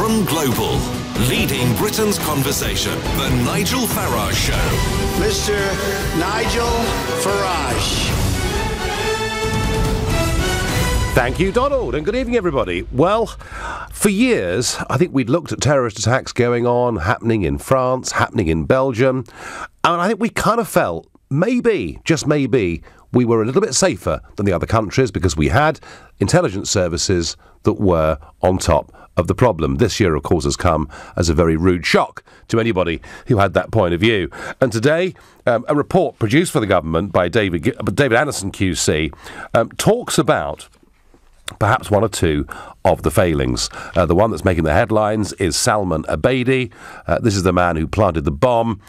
From Global, leading Britain's conversation, The Nigel Farage Show. Mr. Nigel Farage. Thank you, Donald, and good evening, everybody. Well, for years, I think we'd looked at terrorist attacks going on, happening in France, happening in Belgium, and I think we kind of felt, maybe, just maybe, we were a little bit safer than the other countries because we had intelligence services that were on top of the problem. This year, of course, has come as a very rude shock to anybody who had that point of view. And today, a report produced for the government by David Anderson QC talks about perhaps one or two of the failings. The one that's making the headlines is Salman Abedi. This is the man who planted the bomb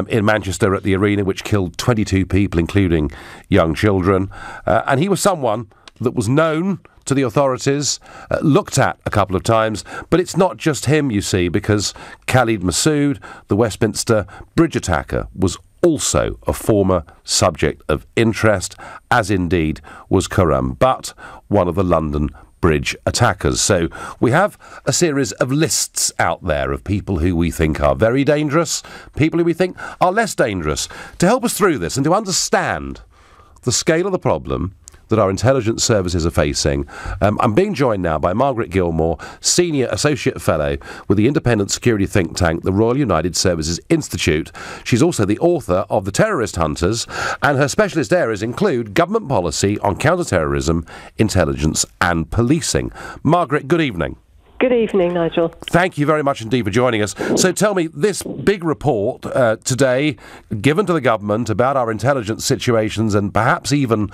in Manchester at the arena, which killed 22 people, including young children. And he was someone that was known to the authorities, looked at a couple of times, but it's not just him, you see, because Khalid Masood, the Westminster bridge attacker, was also a former subject of interest, as indeed was Khurram Butt, one of the London bridge attackers. So we have a series of lists out there of people who we think are very dangerous, people who we think are less dangerous. To help us through this and to understand the scale of the problem that our intelligence services are facing, I'm being joined now by Margaret Gilmore, Senior Associate Fellow with the independent security think tank, the Royal United Services Institute. She's also the author of The Terrorist Hunters, and her specialist areas include government policy on counter-terrorism, intelligence and policing. Margaret, good evening. Good evening, Nigel. Thank you very much indeed for joining us. So tell me, this big report today given to the government about our intelligence situations and perhaps even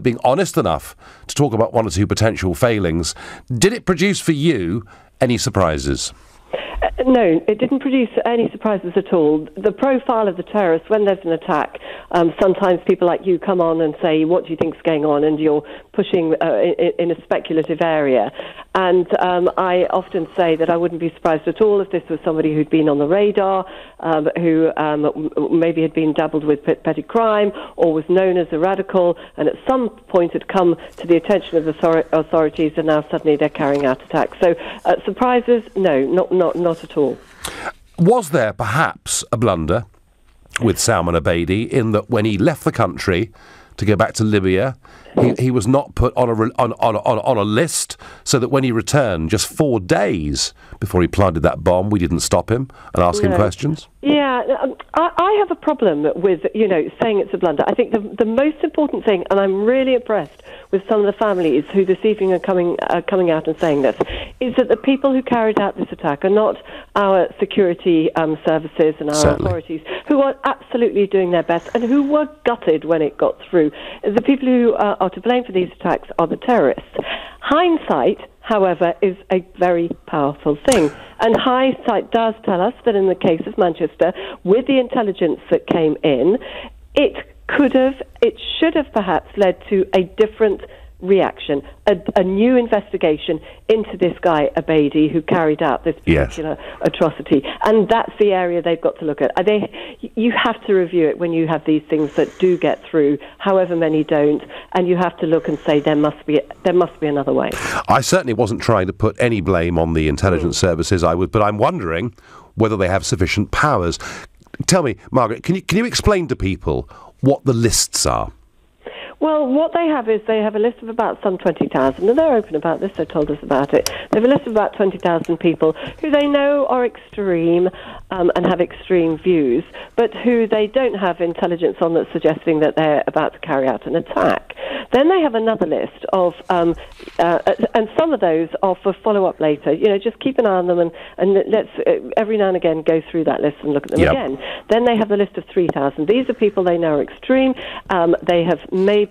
being honest enough to talk about one or two potential failings, did it produce for you any surprises? No, it didn't produce any surprises at all. The profile of the terrorists, when there's an attack, sometimes people like you come on and say, what do you think's going on? And you're pushing in a speculative area. And I often say that I wouldn't be surprised at all if this was somebody who'd been on the radar, who maybe had been dabbled with petty crime or was known as a radical, and at some point had come to the attention of the authorities, and now suddenly they're carrying out attacks. So surprises, no, not at all. Was there perhaps a blunder with Salman Abedi in that when he left the country to go back to Libya, he was not put on a list, so that when he returned just 4 days before he planted that bomb, we didn't stop him and ask him questions? Yeah, I have a problem with, saying it's a blunder. I think the most important thing, and I'm really impressed with some of the families who this evening are coming out and saying this, is that the people who carried out this attack are not our security services and our authorities, who are absolutely doing their best and who were gutted when it got through. The people who are to blame for these attacks are the terrorists. Hindsight, however, is a very powerful thing. And hindsight does tell us that in the case of Manchester, with the intelligence that came in, it should have perhaps led to a different reaction, a new investigation into this guy Abedi who carried out this particular atrocity. And that's the area they've got to look at. You have to review it when you have these things that do get through, however many don't, and you have to look and say there must be another way. I certainly wasn't trying to put any blame on the intelligence services, but I'm wondering whether they have sufficient powers. Tell me, Margaret, can you explain to people what the lists are? Well, what they have is they have a list of about some 20,000, and they're open about this, they told us about it. They have a list of about 20,000 people who they know are extreme and have extreme views, but who they don't have intelligence on that's suggesting that they're about to carry out an attack. Then they have another list of, and some of those are for follow-up later. Just keep an eye on them and let's every now and again go through that list and look at them again. Then they have the list of 3,000. These are people they know are extreme. They have maybe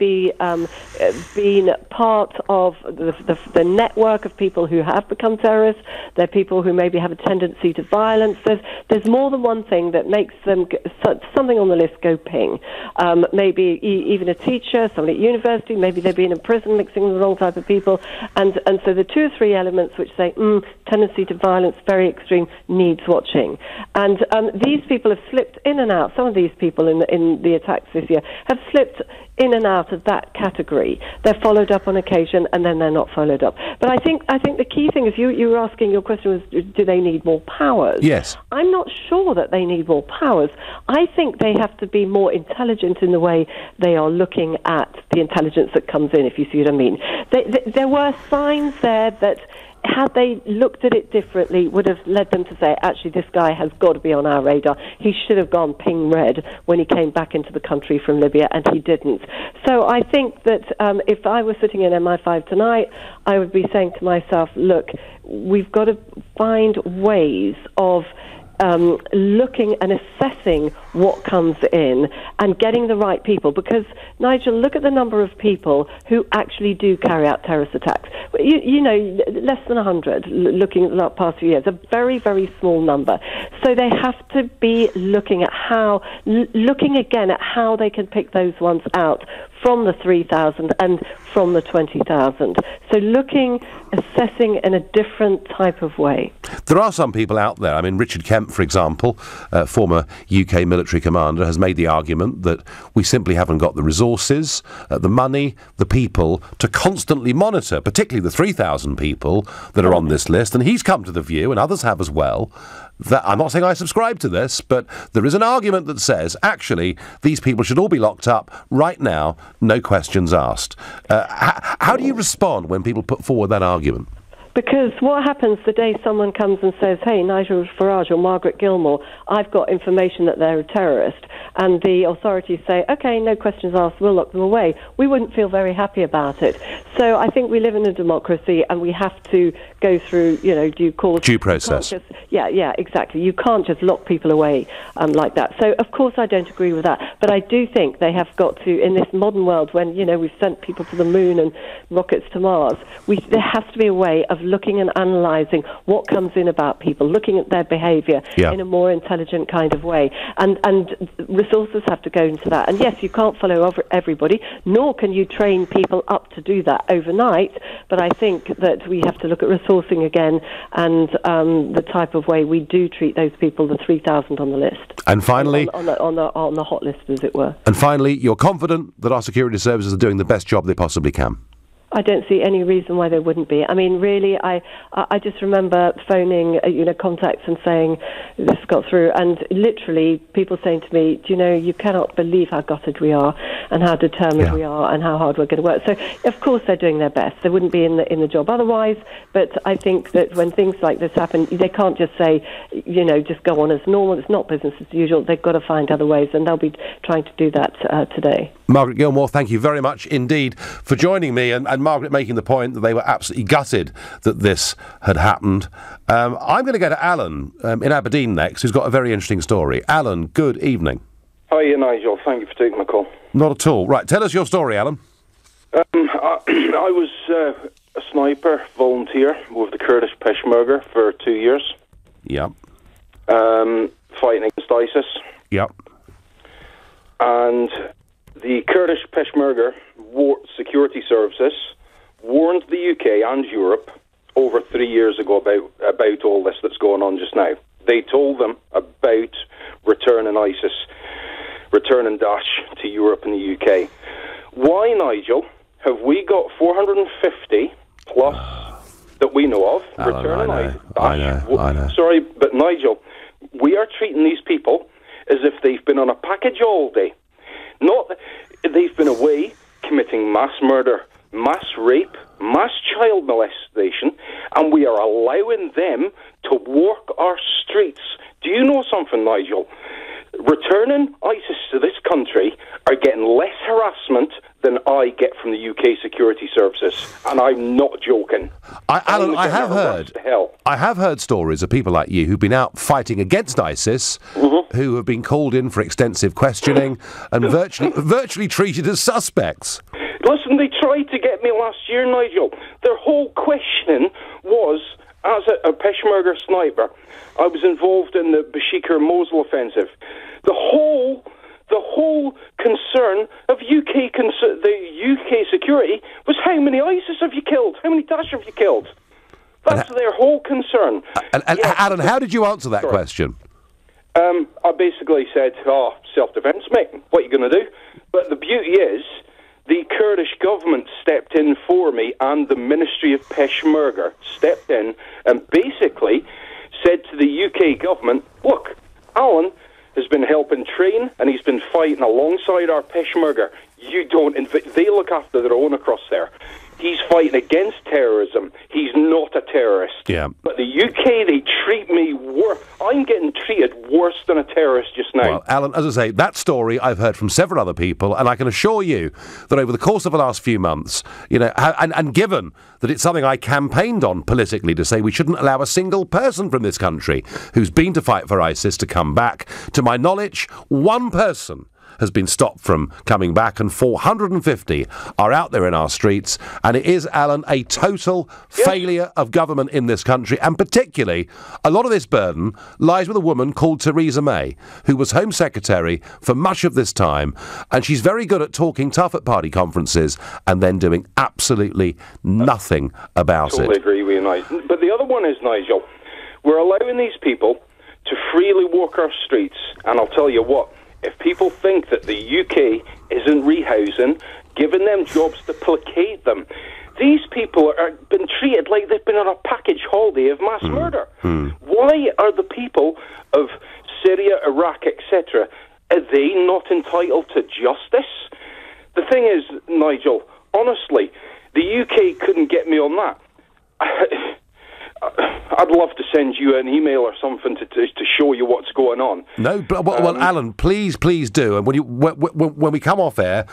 been part of the network of people who have become terrorists. They're people who maybe have a tendency to violence. There's more than one thing that makes them something on the list go ping. Maybe even a teacher, somebody at university, nasty, maybe they've been in prison mixing with the wrong type of people, and so the 2 or 3 elements which say tendency to violence, very extreme, needs watching. And these people have slipped in and out. Some of these people in the attacks this year have slipped in and out of that category. They're followed up on occasion, and then they're not followed up. But I think the key thing is you were asking, your question was, do they need more powers? Yes. I'm not sure that they need more powers. I think they have to be more intelligent in the way they are looking at the intelligence that comes in, if you see what I mean. There were signs there that, had they looked at it differently, would have led them to say, actually, this guy has got to be on our radar. He should have gone ping red when he came back into the country from Libya, and he didn't. So I think that if I were sitting in MI5 tonight, I would be saying to myself, look, we've got to find ways of looking and assessing what comes in and getting the right people. Because, Nigel, look at the number of people who actually do carry out terrorist attacks. You know, less than 100, looking at the past few years, a very, very small number. So they have to be looking again at how they can pick those ones out from the 3,000 and from the 20,000. So assessing in a different type of way. There are some people out there. I mean, Richard Kemp, for example, former UK military commander, has made the argument that we simply haven't got the resources, the money, the people to constantly monitor, particularly the 3,000 people that are on this list. And he's come to the view, and others have as well, that, I'm not saying I subscribe to this, but there is an argument that says, actually, these people should all be locked up right now, no questions asked. How do you respond when people put forward that argument? Because what happens the day someone comes and says, hey, Nigel Farage or Margaret Gilmore, I've got information that they're a terrorist, and the authorities say, OK, no questions asked, we'll lock them away, we wouldn't feel very happy about it. So I think we live in a democracy, and we have to go through, due process. Yeah, exactly. You can't just lock people away like that. So, of course, I don't agree with that. But I do think they have got to, in this modern world when, we've sent people to the moon and rockets to Mars, there has to be a way of looking and analysing what comes in about people, looking at their behaviour in a more intelligent kind of way. And resources have to go into that. And yes, you can't follow everybody, nor can you train people up to do that overnight. But I think that we have to look at resourcing again and the type of way we do treat those people, the 3,000 on the list. And finally, on the hot list, as it were. And finally, you're confident that our security services are doing the best job they possibly can? I don't see any reason why they wouldn't be. I mean, really, I just remember phoning, contacts and saying this got through, and literally people saying to me, you cannot believe how gutted we are and how determined we are and how hard we're going to work. So, of course, they're doing their best. They wouldn't be in the job otherwise. But I think that when things like this happen, they can't just say, just go on as normal. It's not business as usual. They've got to find other ways, and they'll be trying to do that today. Margaret Gilmore, thank you very much indeed for joining me, and Margaret making the point that they were absolutely gutted that this had happened. I'm going to go to Alan in Aberdeen next, who's got a very interesting story. Alan, good evening. Hiya, Nigel. Thank you for taking my call. Not at all. Right, tell us your story, Alan. I was a sniper volunteer with the Kurdish Peshmerga for 2 years. Yep. Fighting against ISIS. Yep. And the Kurdish Peshmerga security services warned the UK and Europe over 3 years ago about all this that's going on just now. They told them about returning ISIS, returning Daesh to Europe and the UK. Why, Nigel, have we got 450 plus that we know of returning ISIS? I know. Sorry, but Nigel, we are treating these people as if they've been on a package all day. Not that they've been away committing mass murder, mass rape, mass child molestation, and we are allowing them to walk our streets. Do you know something, Nigel? Returning ISIS to this country are getting less harassment than I get from the UK security services, and I'm not joking. Alan, I have heard stories of people like you who've been out fighting against ISIS, who have been called in for extensive questioning and virtually treated as suspects. Listen, they tried to get me last year, Nigel. Their whole questioning was, as a Peshmerga sniper, I was involved in the Bashikar Mosul offensive. The the whole concern of the UK security was how many ISIS have you killed? How many Daesh have you killed? That's their whole concern. And Alan, how did you answer that question? I basically said, self-defence, mate. What are you going to do? But the beauty is, the Kurdish government stepped in for me, and the Ministry of Peshmerga stepped in and basically said to the UK government, look, Alan has been helping train and he's been fighting alongside our Peshmerga. You don't they look after their own across there. He's fighting against terrorism. He's not a terrorist. Yeah. But the UK, they treat me worse. I'm getting treated worse than a terrorist just now. Well, Alan, as I say, that story I've heard from several other people, and I can assure you that over the course of the last few months, you know, and given that it's something I campaigned on politically to say we shouldn't allow a single person from this country who's been to fight for ISIS to come back, to my knowledge, one person has been stopped from coming back, and 450 are out there in our streets. And it is, Alan, a total failure of government in this country, and particularly a lot of this burden lies with a woman called Theresa May, who was Home Secretary for much of this time, and she's very good at talking tough at party conferences and then doing absolutely nothing about it. I totally agree with you, Nigel. But the other one is, Nigel, we're allowing these people to freely walk our streets, and I'll tell you what, if people think that the UK isn't rehousing, giving them jobs to placate them, these people are been treated like they've been on a package holiday of mass murder. Why are the people of Syria, Iraq, etc., are they not entitled to justice? The thing is, Nigel, honestly, the UK couldn't get me on that. I'd love to send you an email or something to show you what's going on. No, but, well, Alan, please do. And when we come off air,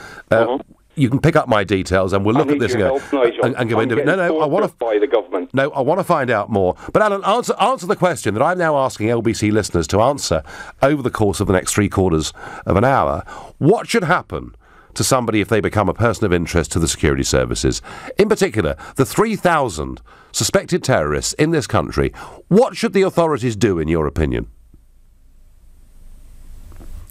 you can pick up my details, and we'll look at this and go into it. No, I want to by the government. No, I want to find out more. But Alan, answer the question that I'm now asking LBC listeners to answer over the course of the next 3/4 of an hour. What should happen to somebody if they become a person of interest to the security services? In particular, the 3,000 suspected terrorists in this country. What should the authorities do, in your opinion?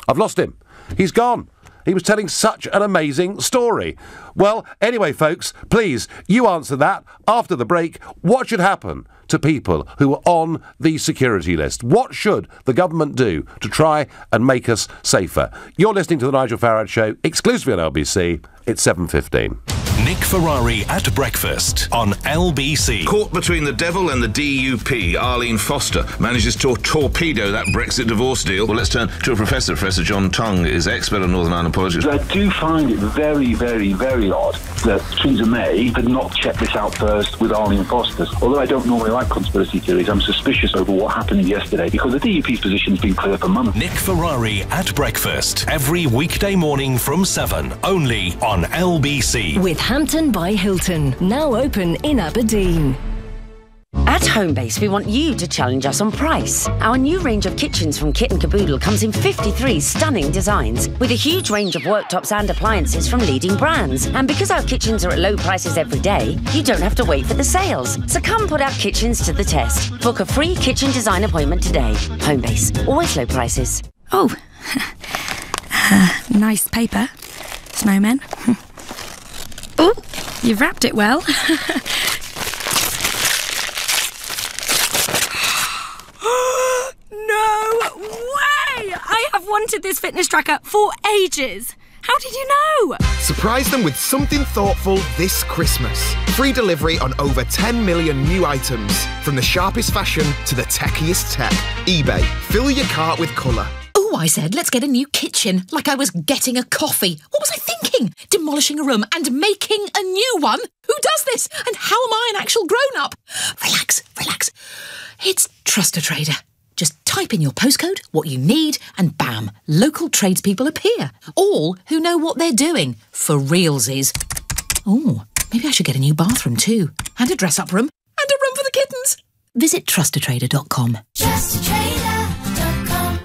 I've lost him. He's gone. He was telling such an amazing story. Well, anyway, folks, please, you answer that after the break. What should happen to people who are on the security list? What should the government do to try and make us safer? You're listening to The Nigel Farage Show, exclusively on LBC. It's 7:15. Nick Ferrari at breakfast on LBC. Caught between the devil and the DUP, Arlene Foster manages to torpedo that Brexit divorce deal. Well, let's turn to a professor. Professor John Tongue is expert on Northern Ireland politics. I do find it very, very, very odd that Theresa May had not checked this out first with Arlene Foster. Although I don't normally like conspiracy theories, I'm suspicious over what happened yesterday because the DUP's position's been clear for months. Nick Ferrari at breakfast every weekday morning from 7, only on LBC. With Hampton by Hilton, now open in Aberdeen. At Homebase, we want you to challenge us on price. Our new range of kitchens from Kit & Caboodle comes in 53 stunning designs, with a huge range of worktops and appliances from leading brands. And because our kitchens are at low prices every day, you don't have to wait for the sales. So come put our kitchens to the test. Book a free kitchen design appointment today. Homebase, always low prices. Oh, nice paper. Snowman. Oh, you've wrapped it well. No way! I have wanted this fitness tracker for ages. How did you know? Surprise them with something thoughtful this Christmas. Free delivery on over 10 million new items. From the sharpest fashion to the techiest tech. eBay. Fill your cart with colour. Oh, I said, let's get a new kitchen, like I was getting a coffee. What was I thinking? Demolishing a room and making a new one? Who does this? And how am I an actual grown-up? Relax, relax. It's Trust a Trader. Just type in your postcode, what you need, and bam, local tradespeople appear. All who know what they're doing, for realsies. Oh, maybe I should get a new bathroom too. And a dress-up room. And a room for the kittens. Visit trustatrader.com. Trustatrader.com.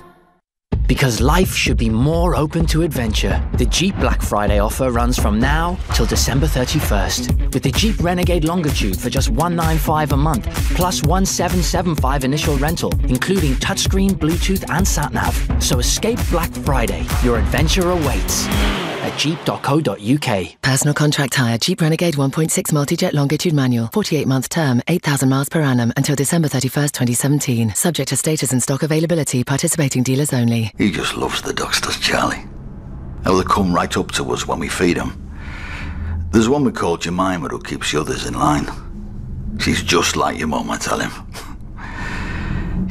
Because life should be more open to adventure. The Jeep Black Friday offer runs from now till December 31st. With the Jeep Renegade Longitude for just $195 a month, plus $1,775 initial rental, including touchscreen, Bluetooth and sat-nav. So escape Black Friday. Your adventure awaits at jeep.co.uk. Personal contract hire. Jeep Renegade 1.6 Multi-Jet Longitude Manual. 48-month term. 8,000 miles per annum until December 31st, 2017. Subject to status and stock availability. Participating dealers only. He just loves the ducks, does Charlie. How they come right up to us when we feed them. There's one we call Jemima who keeps the others in line. She's just like your mum, I tell him.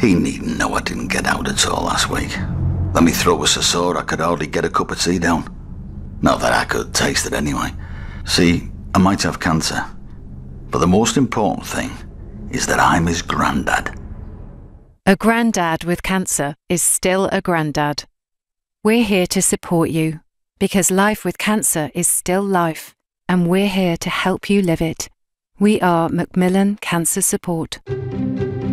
He needn't know I didn't get out at all last week. Let me throw us a sore, I could hardly get a cup of tea down. Not that I could taste it anyway. See, I might have cancer, but the most important thing is that I'm his granddad. A granddad with cancer is still a granddad. We're here to support you, because life with cancer is still life, and we're here to help you live it. We are Macmillan Cancer Support.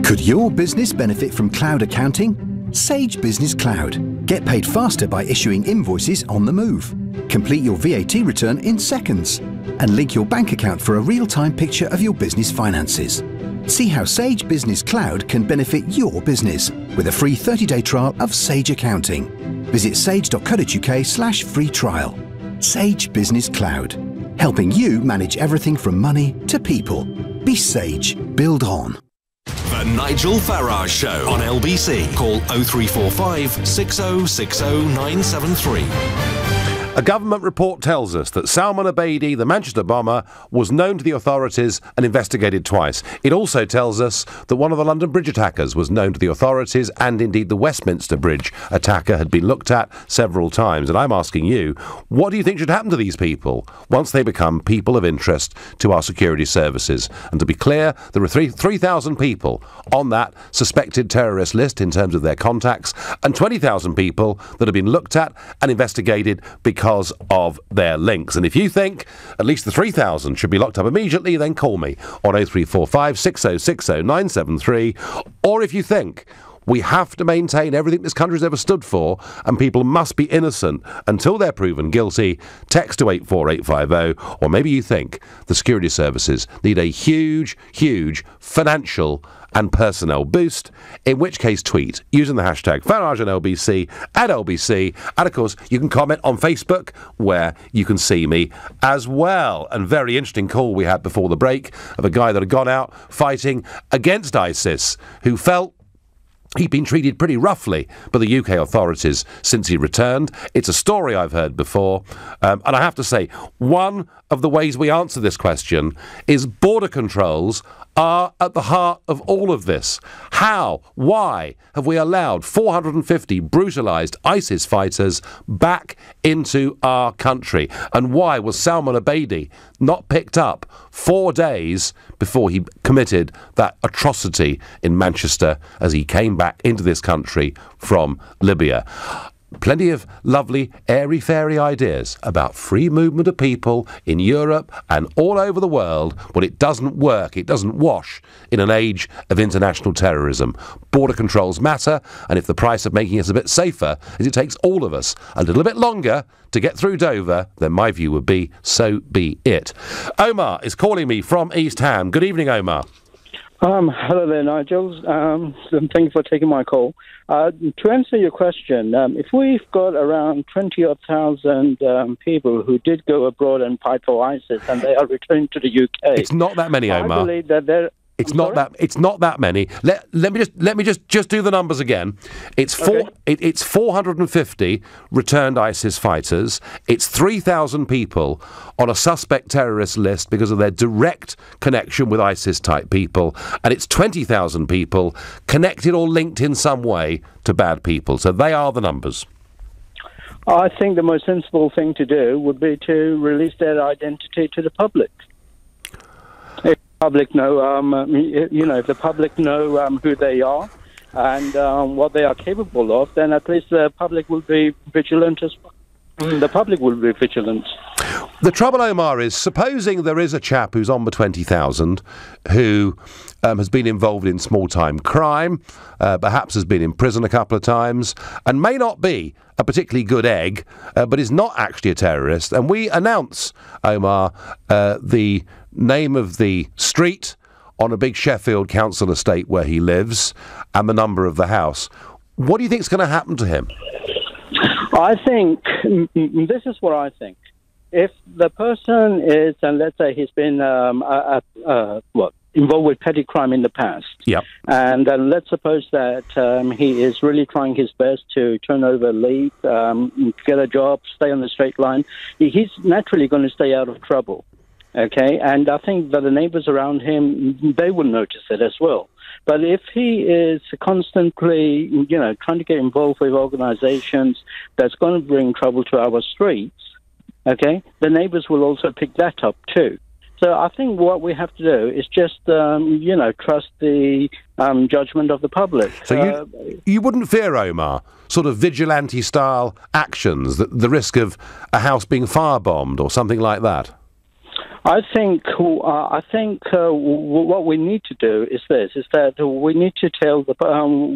Could your business benefit from cloud accounting? Sage Business Cloud. Get paid faster by issuing invoices on the move. Complete your VAT return in seconds. And link your bank account for a real-time picture of your business finances. See how Sage Business Cloud can benefit your business with a free 30-day trial of Sage Accounting. Visit sage.co.uk/free trial. Sage Business Cloud. Helping you manage everything from money to people. Be Sage. Build on. The Nigel Farage Show on LBC. Call 0345 6060 973. A government report tells us that Salman Abedi, the Manchester bomber, was known to the authorities and investigated twice. It also tells us that one of the London Bridge attackers was known to the authorities, and indeed the Westminster Bridge attacker had been looked at several times. And I'm asking you, what do you think should happen to these people once they become people of interest to our security services? And to be clear, there are 3,000 people on that suspected terrorist list in terms of their contacts, and 20,000 people that have been looked at and investigated because of their links. And if you think at least the 3,000 should be locked up immediately, then call me on 0345 6060 973. Or if you think we have to maintain everything this country's ever stood for and people must be innocent until they're proven guilty, text to 84850. Or maybe you think the security services need a huge, huge financial and personnel boost, in which case tweet using the hashtag Farage and LBC at LBC. And of course, you can comment on Facebook where you can see me as well. And very interesting call we had before the break of a guy that had gone out fighting against ISIS who felt he'd been treated pretty roughly by the UK authorities since he returned. It's a story I've heard before. And I have to say, one of the ways we answer this question is border controls are at the heart of all of this. How, why have we allowed 450 brutalised ISIS fighters back into our country? And why was Salman Abedi not picked up 4 days before he committed that atrocity in Manchester as he came back into this country from Libya? Plenty of lovely, airy-fairy ideas about free movement of people in Europe and all over the world, but it doesn't work, it doesn't wash in an age of international terrorism. Border controls matter, and if the price of making us a bit safer is it takes all of us a little bit longer to get through Dover, then my view would be, so be it. Omar is calling me from East Ham. Good evening, Omar. Hello there, Nigel. Thank you for taking my call. To answer your question, if we've got around 20,000 people who did go abroad and fight for ISIS and they are returning to the UK, it's not that many, Omar. I believe that they're. It's not that many. Let me just do the numbers again. It's 450 returned ISIS fighters. It's 3,000 people on a suspect terrorist list because of their direct connection with ISIS type people, and it's 20,000 people connected or linked in some way to bad people. So they are the numbers. I think the most sensible thing to do would be to release their identity to the public. If the public know, if the public know who they are and what they are capable of, then at least the public will be vigilant as well. The public will be vigilant. The trouble, Omar, is supposing there is a chap who's on the 20,000 who has been involved in small-time crime, perhaps has been in prison a couple of times, and may not be a particularly good egg, but is not actually a terrorist. And we announce, Omar, the name of the street on a big Sheffield council estate where he lives and the number of the house. What do you think is going to happen to him? I think, this is what I think. If the person is, and let's say he's been involved with petty crime in the past, and let's suppose that he is really trying his best to turn over a leaf, get a job, stay on the straight line, he's naturally going to stay out of trouble. Okay, and I think that the neighbours around him, they will notice it as well. But if he is constantly, trying to get involved with organisations that's going to bring trouble to our streets, okay, the neighbours will also pick that up too. So I think what we have to do is just, trust the judgment of the public. So you wouldn't fear, Omar, sort of vigilante-style actions, the risk of a house being firebombed or something like that? I think what we need to do is that we need to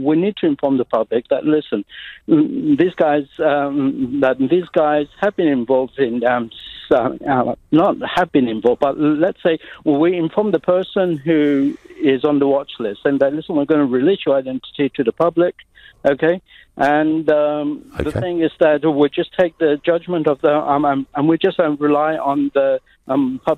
we need to inform the public that, listen, these guys have been involved in not have been involved, but let's say we inform the person who is on the watch list and that, listen, we're going to release your identity to the public, okay? And the thing is that we just take the judgment of the and we just rely on the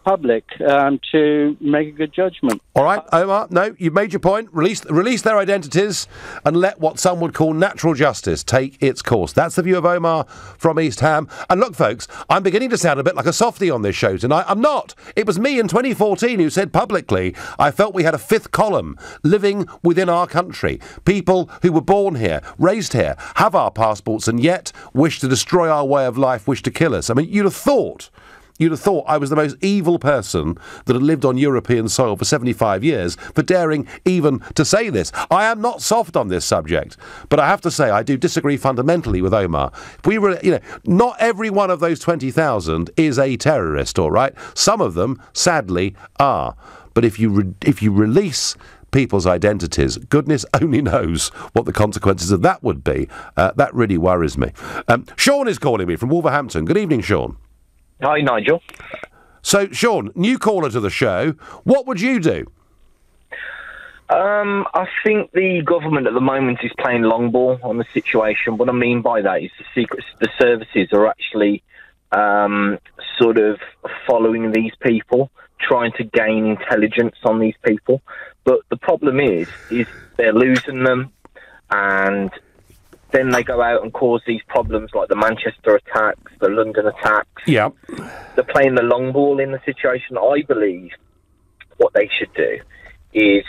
public to make a good judgment. All right, Omar, no, you've made your point. Release their identities and let what some would call natural justice take its course. That's the view of Omar from East Ham. And look, folks, I'm beginning to sound a bit like a softie on this show tonight. I'm not. It was me in 2014 who said publicly I felt we had a fifth column living within our country. People who were born here, raised here, have our passports and yet wish to destroy our way of life, wish to kill us. I mean, you'd have thought I was the most evil person that had lived on European soil for 75 years for daring even to say this. I am not soft on this subject, but I have to say I do disagree fundamentally with Omar. Not every one of those 20,000 is a terrorist, all right? Some of them, sadly, are. But if you release people's identities, goodness only knows what the consequences of that would be. That really worries me. Sean is calling me from Wolverhampton. Good evening, Sean. Hi, Nigel. So, Sean, new caller to the show. What would you do? I think the government at the moment is playing long ball on the situation. What I mean by that is the services are actually sort of following these people, trying to gain intelligence on these people. But the problem is they're losing them, and then they go out and cause these problems like the Manchester attacks, the London attacks. Yeah. They're playing the long ball in the situation. I believe what they should do is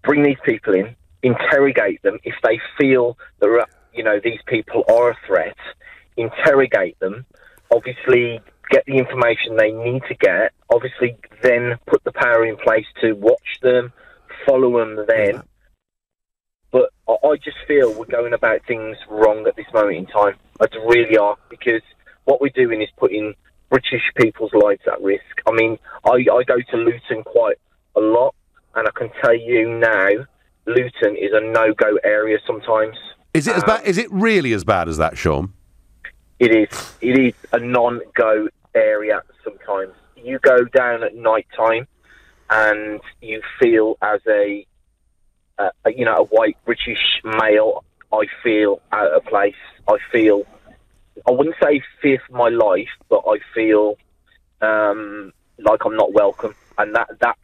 bring these people in, interrogate them. If they feel that, these people are a threat, interrogate them, obviously get the information they need to get, obviously then put the power in place to watch them, follow them then. But I just feel we're going about things wrong at this moment in time. I really are, because what we're doing is putting British people's lives at risk. I mean, I go to Luton quite a lot, and I can tell you now, Luton is a no-go area sometimes. Is it as bad? Is it really as bad as that, Sean? It is. It is a non-go area sometimes. You go down at night time, and you feel as a white British male, I feel out of place. I wouldn't say fear for my life, but I feel like I'm not welcome, and that's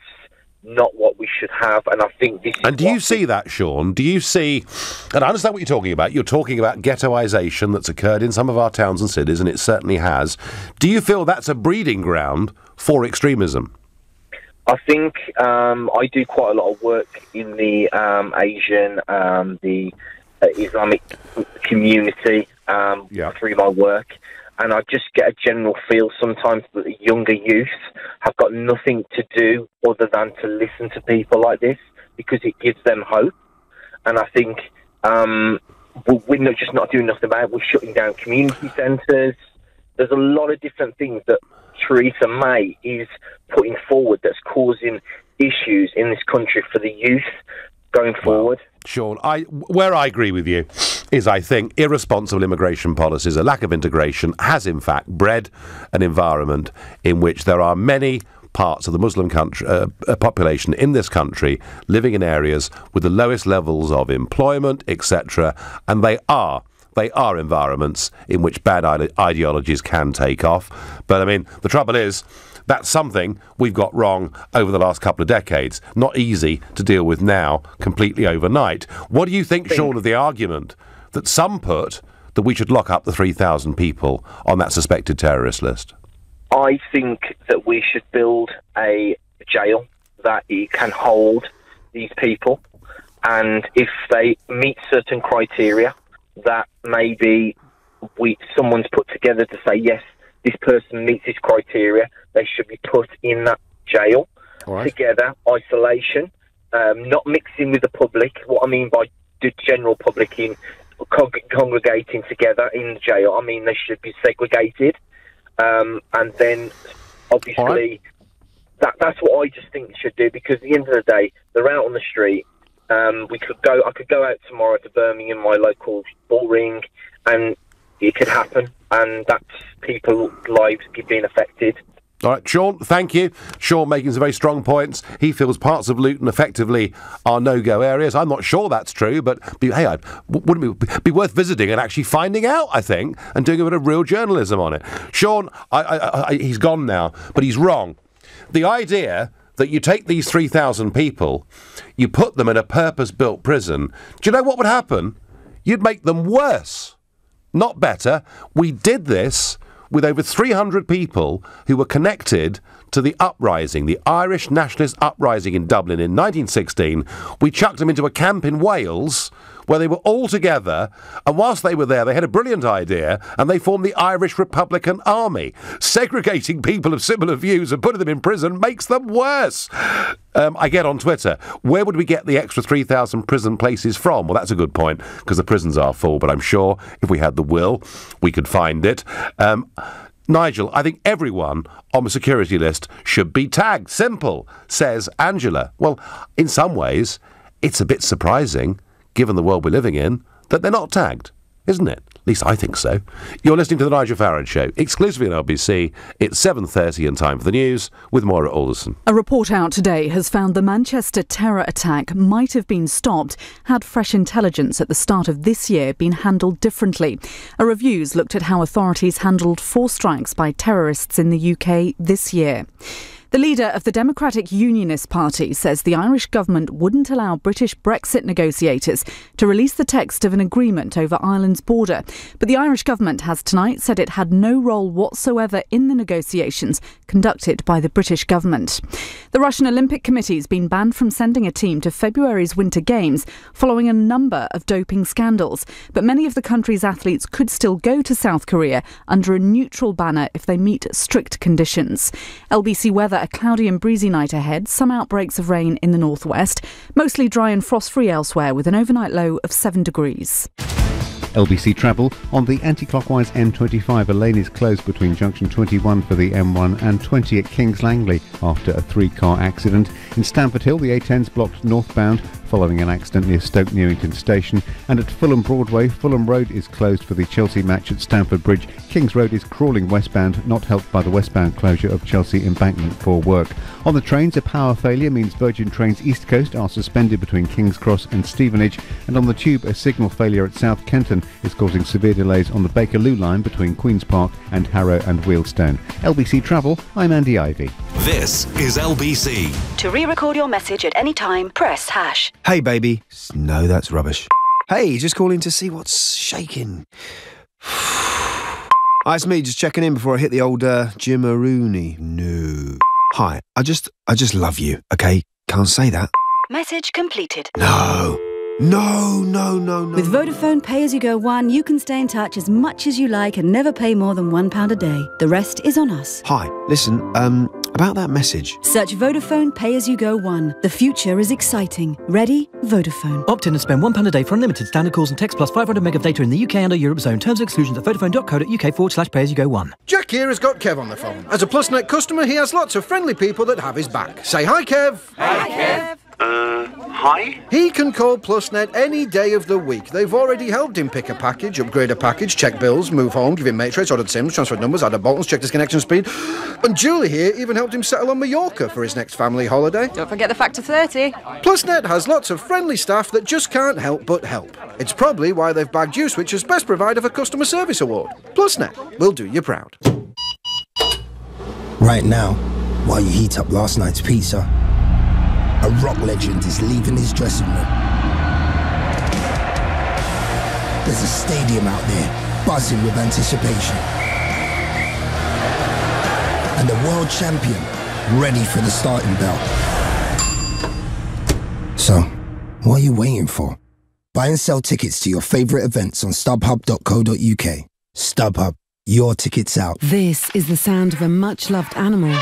not what we should have. And I think this is. And do you see that, Sean? Do you see? And I understand what you're talking about. You're talking about ghettoisation that's occurred in some of our towns and cities, and it certainly has. Do you feel that's a breeding ground for extremism? I think I do quite a lot of work in the Asian, the Islamic community through my work, and I just get a general feel sometimes that the younger youth have got nothing to do other than to listen to people like this, because it gives them hope. And I think we're just not doing nothing about it. We're shutting down community centres. there's a lot of different things that Theresa May is putting forward that's causing issues in this country for the youth going forward. Sean, where I agree with you is I think irresponsible immigration policies, a lack of integration, has in fact bred an environment in which there are many parts of the Muslim country, population in this country living in areas with the lowest levels of employment, etc., and they are environments in which bad ideologies can take off. But I mean, the trouble is, that's something we've got wrong over the last couple of decades. Not easy to deal with now, completely overnight. What do you think, Sean, of the argument that some put that we should lock up the 3,000 people on that suspected terrorist list? I think that we should build a jail that can hold these people, and if they meet certain criteria that maybe someone's put together to say, yes, this person meets this criteria, they should be put in that jail together, isolation, not mixing with the public. What I mean by the general public in congregating together in the jail, I mean they should be segregated. And then, obviously, that's what I just think they should do, because at the end of the day, they're out on the street. I could go out tomorrow to Birmingham, my local ball ring, and it could happen, and that's people's lives being affected. All right, Sean, thank you. Sean making some very strong points. He feels parts of Luton effectively are no-go areas. I'm not sure that's true, but hey, wouldn't it be worth visiting and actually finding out, I think, and doing a bit of real journalism on it. Sean, he's gone now, but he's wrong. The idea that you take these 3,000 people, you put them in a purpose-built prison, do you know what would happen? You'd make them worse, not better. We did this with over 300 people who were connected to the uprising, the Irish nationalist uprising in Dublin in 1916. We chucked them into a camp in Wales where they were all together, and whilst they were there, they had a brilliant idea, and they formed the Irish Republican Army. Segregating people of similar views and putting them in prison makes them worse. I get on Twitter, where would we get the extra 3,000 prison places from? Well, that's a good point, because the prisons are full, but I'm sure if we had the will, we could find it. Nigel, I think everyone on the security list should be tagged. Simple, says Angela. Well, in some ways, it's a bit surprising, given the world we're living in, that they're not tagged, isn't it? At least I think so. You're listening to The Nigel Farage Show, exclusively on LBC. It's 7:30 and time for the news with Maura Alderson. A report out today has found the Manchester terror attack might have been stopped had fresh intelligence at the start of this year been handled differently. A review's looked at how authorities handled 4 strikes by terrorists in the UK this year. The leader of the Democratic Unionist Party says the Irish government wouldn't allow British Brexit negotiators to release the text of an agreement over Ireland's border. But the Irish government has tonight said it had no role whatsoever in the negotiations conducted by the British government. The Russian Olympic Committee has been banned from sending a team to February's Winter Games following a number of doping scandals. But many of the country's athletes could still go to South Korea under a neutral banner if they meet strict conditions. LBC weather. A cloudy and breezy night ahead, some outbreaks of rain in the northwest, mostly dry and frost-free elsewhere with an overnight low of 7 degrees. LBC travel on the anti-clockwise M25. A lane is closed between junction 21 for the M1 and 20 at Kings Langley after a 3-car accident. In Stamford Hill, the A10's blocked northbound following an accident near Stoke Newington Station, and at Fulham Broadway, Fulham Road is closed for the Chelsea match at Stamford Bridge. Kings Road is crawling westbound, not helped by the westbound closure of Chelsea Embankment for work. On the trains, a power failure means Virgin Trains East Coast are suspended between King's Cross and Stevenage, and on the tube, a signal failure at South Kenton is causing severe delays on the Bakerloo line between Queen's Park and Harrow and Wealdstone. LBC Travel, I'm Andy Ivy. This is LBC. To re-record your message at any time, press #. Hey, baby. No, that's rubbish. Hey, just calling to see what's shaking. Hi, it's me, just checking in before I hit the old Jim-a-rooney. No. Hi, I just love you, okay? Can't say that. Message completed. No. With Vodafone Pay As You Go One, you can stay in touch as much as you like and never pay more than £1 a day. The rest is on us. Hi, listen, About that message. Search Vodafone Pay As You Go 1. The future is exciting. Ready? Vodafone. Opt in and spend £1 a day for unlimited standard calls and text plus 500 meg of data in the UK and a Eurozone. Terms and exclusions at vodafone.co.uk/pay-as-you-go-1. Jack here has got Kev on the phone. As a PlusNet customer, he has lots of friendly people that have his back. Say hi, Kev. Hi, Kev. Hi? He can call PlusNet any day of the week. They've already helped him pick a package, upgrade a package, check bills, move home, give him matrix, ordered SIMs, transferred numbers, added buttons, checked his connection speed. And Julie here even helped him settle on Mallorca for his next family holiday. Don't forget the factor 30. PlusNet has lots of friendly staff that just can't help but help. It's probably why they've bagged Uswitch's Best Provider for Customer Service Award. PlusNet will do you proud. Right now, while you heat up last night's pizza, a rock legend is leaving his dressing room. There's a stadium out there buzzing with anticipation. And the world champion ready for the starting bell. So, what are you waiting for? Buy and sell tickets to your favourite events on StubHub.co.uk. StubHub, your tickets out. This is the sound of a much-loved animal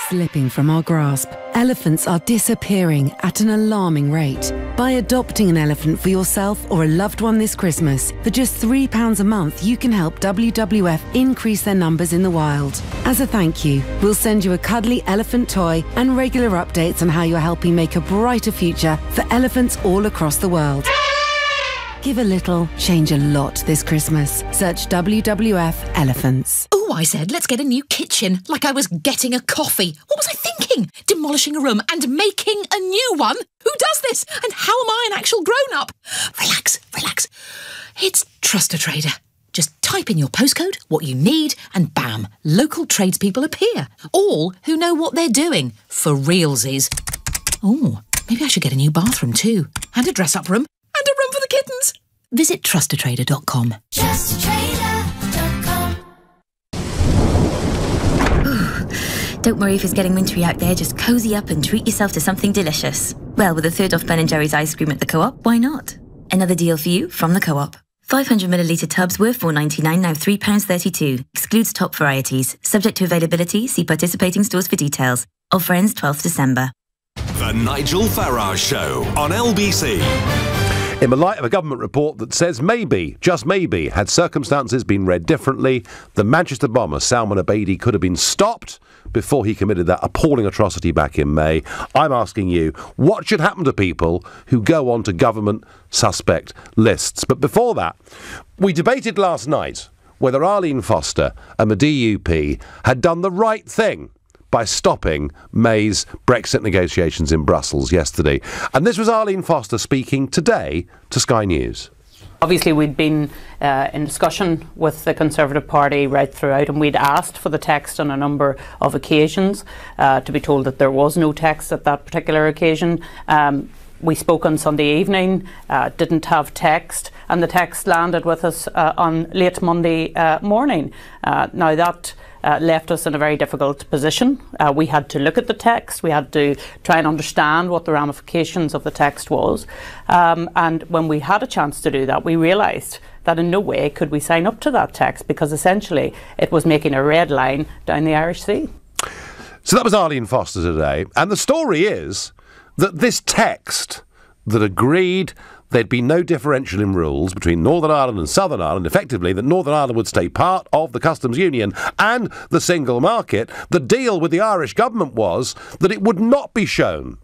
slipping from our grasp. Elephants are disappearing at an alarming rate. By adopting an elephant for yourself or a loved one this Christmas, for just £3 a month, you can help WWF increase their numbers in the wild. As a thank you, we'll send you a cuddly elephant toy and regular updates on how you're helping make a brighter future for elephants all across the world. Give a little, change a lot this Christmas. Search WWF Elephants. Oh, I said, let's get a new kitchen, like I was getting a coffee. What was I thinking? Demolishing a room and making a new one? Who does this? And how am I an actual grown-up? Relax, relax. It's Trust a Trader. Just type in your postcode, what you need, and bam, local tradespeople appear. All who know what they're doing. For realsies. Oh, maybe I should get a new bathroom too. And a dress-up room. And a room for the kittens. Visit trustatrader.com. Trustatrader.com. Don't worry if it's getting wintry out there, just cosy up and treat yourself to something delicious. Well, with a third off Ben & Jerry's ice cream at the Co-op, why not? Another deal for you from the Co-op. 500ml tubs worth £4.99, now £3.32. Excludes top varieties. Subject to availability, see participating stores for details. Offer ends 12th December. The Nigel Farage Show on LBC. In the light of a government report that says maybe, just maybe, had circumstances been read differently, the Manchester bomber Salman Abedi could have been stopped before he committed that appalling atrocity back in May. I'm asking you, what should happen to people who go on to government suspect lists? But before that, we debated last night whether Arlene Foster and the DUP had done the right thing by stopping May's Brexit negotiations in Brussels yesterday. And this was Arlene Foster speaking today to Sky News. Obviously, we'd been in discussion with the Conservative Party right throughout, and we'd asked for the text on a number of occasions, to be told that there was no text at that particular occasion. We spoke on Sunday evening, didn't have text, and the text landed with us on late Monday morning. Now that left us in a very difficult position. We had to look at the text, we had to try and understand what the ramifications of the text was, and when we had a chance to do that, we realised that in no way could we sign up to that text, because essentially it was making a red line down the Irish Sea. So that was Arlene Foster today, and the story is that this text that agreed there'd be no differential in rules between Northern Ireland and Southern Ireland, effectively that Northern Ireland would stay part of the customs union and the single market. The deal with the Irish government was that it would not be shown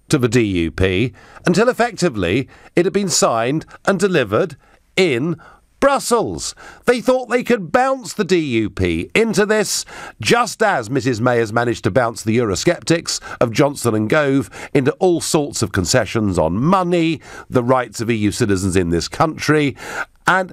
to the DUP until effectively it had been signed and delivered in Brussels. They thought they could bounce the DUP into this, just as Mrs May has managed to bounce the Eurosceptics of Johnson and Gove into all sorts of concessions on money, the rights of EU citizens in this country, and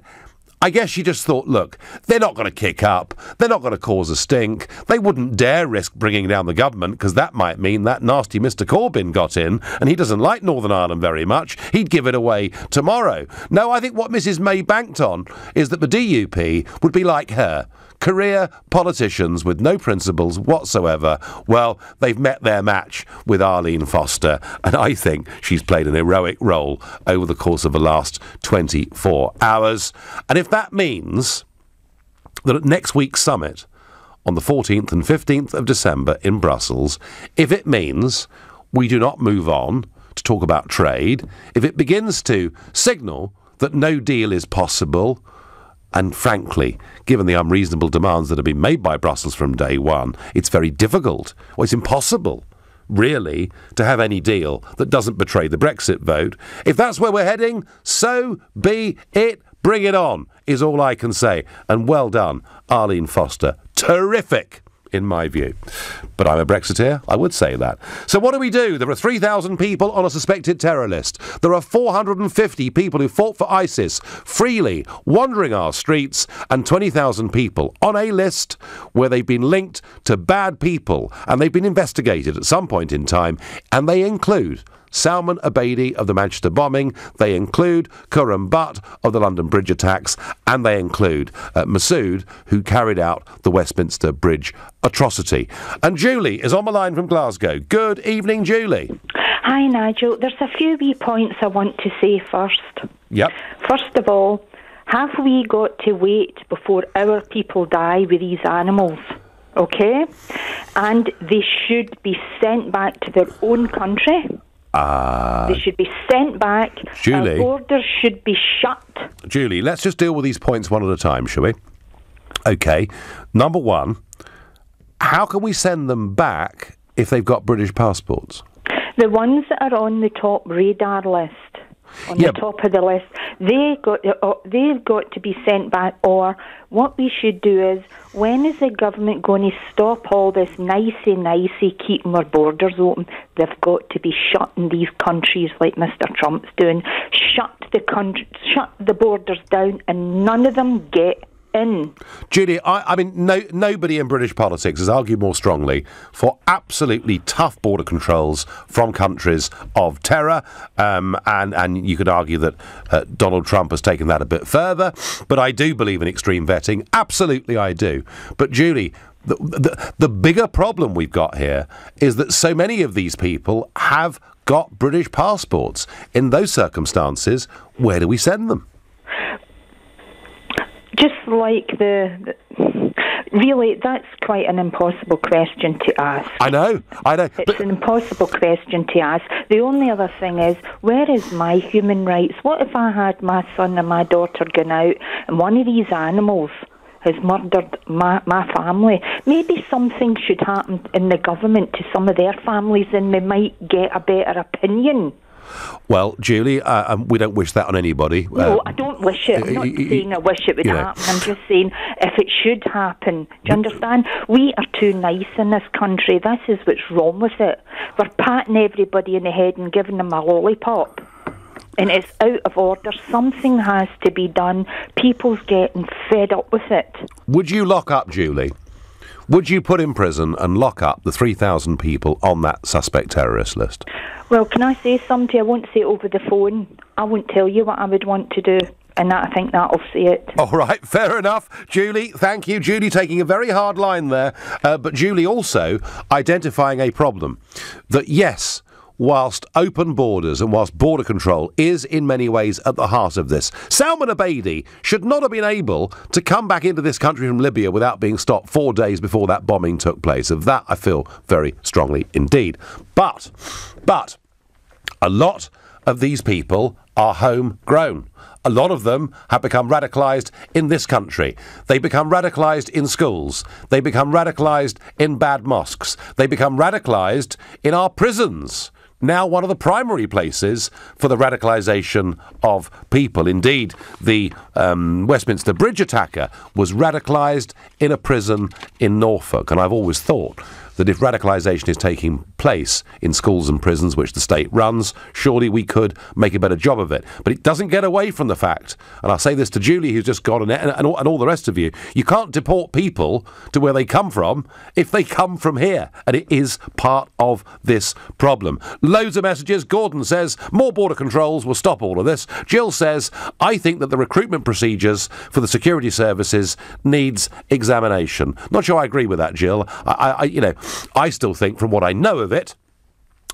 I guess she just thought, look, they're not going to kick up, they're not going to cause a stink, they wouldn't dare risk bringing down the government, because that might mean that nasty Mr Corbyn got in, and he doesn't like Northern Ireland very much, he'd give it away tomorrow. No, I think what Mrs May banked on is that the DUP would be like her, career politicians with no principles whatsoever. Well, they've met their match with Arlene Foster, and I think she's played an heroic role over the course of the last 24 hours. And if that means that at next week's summit on the 14th and 15th of December in Brussels if it means we do not move on to talk about trade, if it begins to signal that no deal is possible, and frankly, given the unreasonable demands that have been made by Brussels from day one, it's very difficult, or it's impossible, really, to have any deal that doesn't betray the Brexit vote. If that's where we're heading, so be it. Bring it on, is all I can say. And well done, Arlene Foster. Terrific, in my view. But I'm a Brexiteer, I would say that. So what do? There are 3,000 people on a suspected terror list. There are 450 people who fought for ISIS freely wandering our streets, and 20,000 people on a list where they've been linked to bad people and they've been investigated at some point in time, and they include Salman Abedi of the Manchester bombing, they include Khurram Butt of the London Bridge attacks, and they include Masood, who carried out the Westminster Bridge atrocity. And Julie is on the line from Glasgow. Good evening, Julie. Hi, Nigel. There's a few wee points I want to say first. Yep. First of all, have we got to wait before our people die with these animals? Okay? And they should be sent back to their own country. They should be sent back. Julie. Our borders should be shut. Julie, let's just deal with these points one at a time, shall we? Okay. Number one, how can we send them back if they've got British passports? The ones that are on the top radar list, on the top of the list, they've got to be sent back. Or what we should do is, when is the government going to stop all this nicey keeping our borders open? They've got to be shut in these countries like Mr. Trump's doing. Shut the borders down, and none of them get in. Julie, I mean, nobody in British politics has argued more strongly for absolutely tough border controls from countries of terror, and you could argue that Donald Trump has taken that a bit further, but I do believe in extreme vetting. Absolutely I do. But Julie, the bigger problem we've got here is that so many of these people have got British passports. In those circumstances, where do we send them? Just like really, that's quite an impossible question to ask. I know. It's an impossible question to ask. The only other thing is, where is my human rights? What if I had my son and my daughter gone out and one of these animals has murdered my family? Maybe something should happen in the government to some of their families and they might get a better opinion. Well, Julie, we don't wish that on anybody. No, I don't wish it. I'm not saying I wish it would happen. I'm just saying if it should happen. Do you understand? We are too nice in this country. This is what's wrong with it. We're patting everybody in the head and giving them a lollipop. And it's out of order. Something has to be done. People's getting fed up with it. Would you lock up, Julie? Would you put in prison and lock up the 3,000 people on that suspect terrorist list? Well, can I say something? I won't say it over the phone. I won't tell you what I would want to do. And I think that'll say it. All right, fair enough. Julie, thank you. Julie taking a very hard line there. But Julie also identifying a problem. That, yes, whilst open borders and whilst border control is in many ways at the heart of this, Salman Abedi should not have been able to come back into this country from Libya without being stopped 4 days before that bombing took place. Of that I feel very strongly indeed. But a lot of these people are homegrown. A lot of them have become radicalised in this country. They become radicalised in schools. They become radicalised in bad mosques. They become radicalised in our prisons. Now one of the primary places for the radicalisation of people. Indeed, the Westminster Bridge attacker was radicalised in a prison in Norfolk. And I've always thought that if radicalisation is taking place in schools and prisons, which the state runs, surely we could make a better job of it. But it doesn't get away from the fact, and I'll say this to Julie, who's just gone, and all the rest of you, you can't deport people to where they come from if they come from here. And it is part of this problem. Loads of messages. Gordon says, more border controls will stop all of this. Jill says, I think that the recruitment procedures for the security services needs examination. Not sure I agree with that, Jill. I still think, from what I know of it,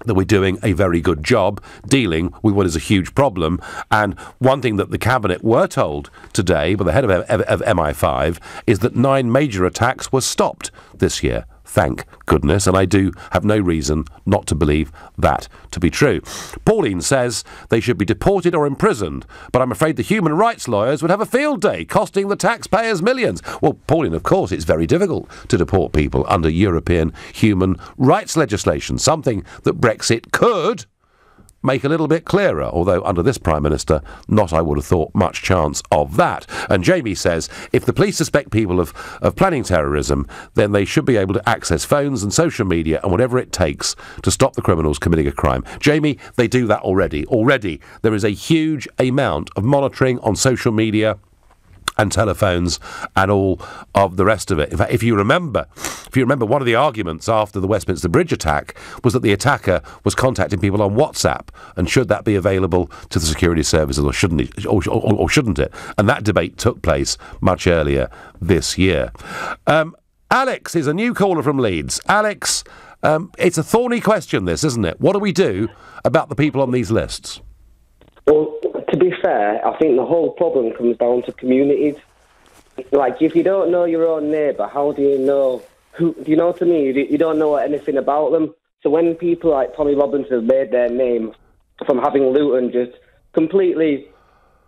that we're doing a very good job dealing with what is a huge problem. And one thing that the Cabinet were told today by the head of MI5 is that 9 major attacks were stopped this year. Thank goodness, and I do have no reason not to believe that to be true. Pauline says they should be deported or imprisoned, but I'm afraid the human rights lawyers would have a field day, costing the taxpayers millions. Well, Pauline, of course, it's very difficult to deport people under European human rights legislation, something that Brexit could make a little bit clearer, although under this Prime Minister, not, I would have thought, much chance of that. And Jamie says, if the police suspect people of planning terrorism, then they should be able to access phones and social media and whatever it takes to stop the criminals committing a crime. Jamie, they do that already. Already, there is a huge amount of monitoring on social media and telephones and all of the rest of it. In fact, if you remember, one of the arguments after the Westminster Bridge attack was that the attacker was contacting people on WhatsApp, and should that be available to the security services or shouldn't it? Or shouldn't it? And that debate took place much earlier this year. Alex is a new caller from Leeds. Alex, it's a thorny question, this, isn't it? What do we do about the people on these lists? Well, to be fair, I think the whole problem comes down to communities. Like, if you don't know your own neighbour, how do you know who? Do you know what I mean? You don't know anything about them. So when people like Tommy Robinson have made their name from having Luton just completely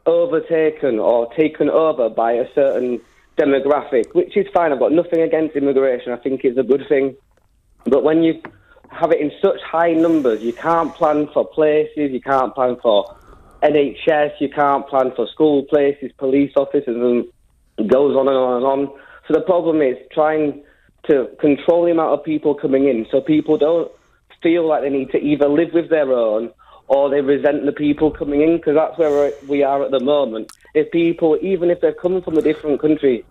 overtaken or taken over by a certain demographic, which is fine, I've got nothing against immigration, I think it's a good thing. But when you have it in such high numbers, you can't plan for places, you can't plan for NHS, you can't plan for school places, police officers, and it goes on and on and on. So the problem is trying to control the amount of people coming in so people don't feel like they need to either live with their own or they resent the people coming in, because that's where we are at the moment. If people, even if they're coming from a different country,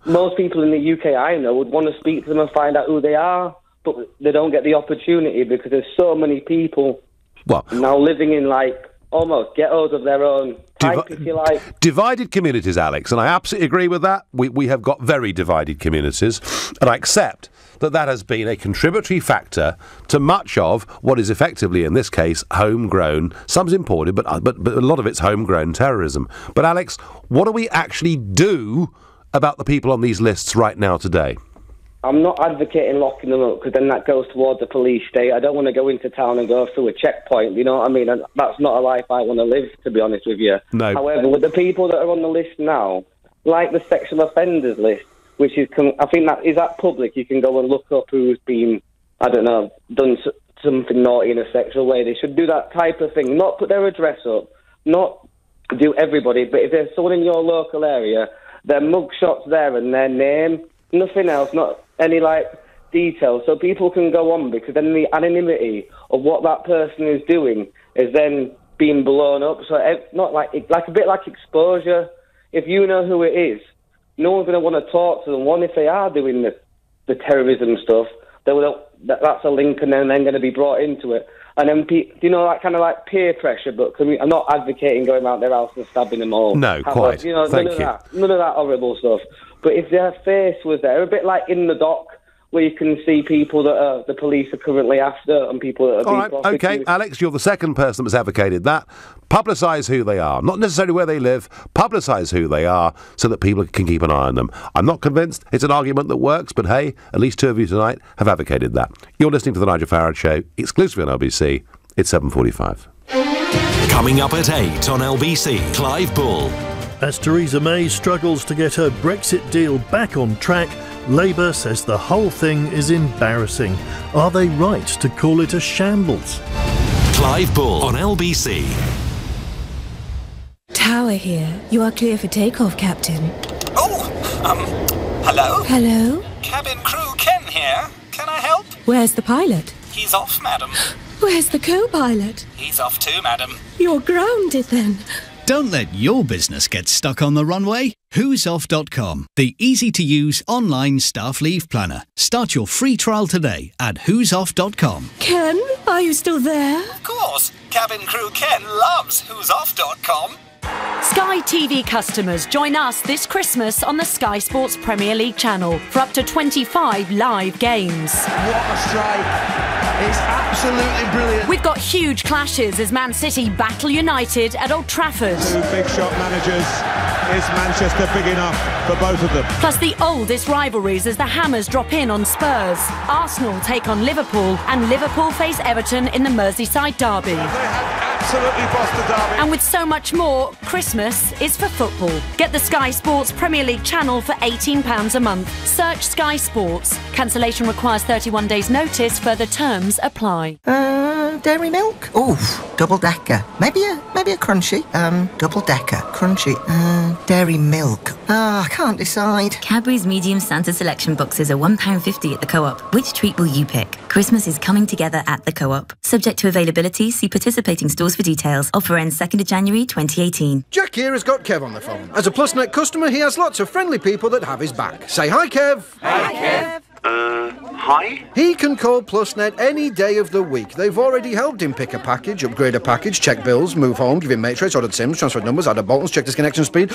most people in the UK I know would want to speak to them and find out who they are, but they don't get the opportunity because there's so many people now living in like almost ghettos of their own type, if you like. Divided communities, Alex, and I absolutely agree with that. We have got very divided communities, and I accept that has been a contributory factor to much of what is effectively, in this case, homegrown, some's imported, but a lot of it's homegrown terrorism. But Alex, what do we actually do about the people on these lists right now today? I'm not advocating locking them up, because then that goes towards the police state. I don't want to go into town and go through a checkpoint, you know what I mean? And that's not a life I want to live, to be honest with you. No. However, with the people that are on the list now, like the sexual offenders list, which is, I think that is that public, you can go and look up who's been, I don't know, done something naughty in a sexual way. They should do that type of thing, not put their address up, not do everybody, but if there's someone in your local area, their mugshot's there and their name, nothing else, not any details, so people can go on, because then the anonymity of what that person is doing is then being blown up. So not like a bit like exposure. If you know who it is, no one's going to want to talk to them. One, if they are doing the terrorism stuff, that's a link, and then they're going to be brought into it. And then, you know, that kind of like peer pressure, but I'm not advocating going out their house and stabbing them all. No, quite. You know, none of that horrible stuff. But if their face was there, a bit like in the dock, where you can see people that the police are currently after and people that are being prosecuted. OK, Alex, you're the second person that's advocated that. Publicise who they are, not necessarily where they live, publicise who they are so that people can keep an eye on them. I'm not convinced it's an argument that works, but hey, at least 2 of you tonight have advocated that. You're listening to The Nigel Farage Show, exclusively on LBC. It's 7:45. Coming up at 8 on LBC, Clive Bull. As Theresa May struggles to get her Brexit deal back on track, Labour says the whole thing is embarrassing. Are they right to call it a shambles? Clive Bull on LBC. Tower here. You are clear for takeoff, Captain. Hello? Hello? Cabin crew Ken here. Can I help? Where's the pilot? He's off, madam. Where's the co-pilot? He's off too, madam. You're grounded then. Don't let your business get stuck on the runway. Whosoff.com, the easy-to-use online staff leave planner. Start your free trial today at whosoff.com. Ken, are you still there? Of course. Cabin crew Ken loves whosoff.com. Sky TV customers, join us this Christmas on the Sky Sports Premier League channel for up to 25 live games. What a strike. It's absolutely brilliant. We've got huge clashes as Man City battle United at Old Trafford. Two big shot managers. Is Manchester big enough for both of them? Plus the oldest rivalries as the Hammers drop in on Spurs. Arsenal take on Liverpool and Liverpool face Everton in the Merseyside derby. They have absolutely bossed the derby. And with so much more, Christmas is for football. Get the Sky Sports Premier League channel for £18 a month. Search Sky Sports. Cancellation requires 31 days notice. Further terms apply. Dairy milk? Oof, double-decker. Maybe a crunchy. Double-decker, crunchy. Dairy milk. I can't decide. Cadbury's medium Santa selection boxes are £1.50 at the Co-op. Which treat will you pick? Christmas is coming together at the Co-op. Subject to availability, see participating stores for details. Offer ends 2nd of January 2018. Jack here has got Kev on the phone. As a PlusNet customer, he has lots of friendly people that have his back. Say hi, Kev. Hi, Kev. Hi? He can call PlusNet any day of the week. They've already helped him pick a package, upgrade a package, check bills, move home, give him matrix, ordered SIMs, transferred numbers, added buttons, checked his connection speed.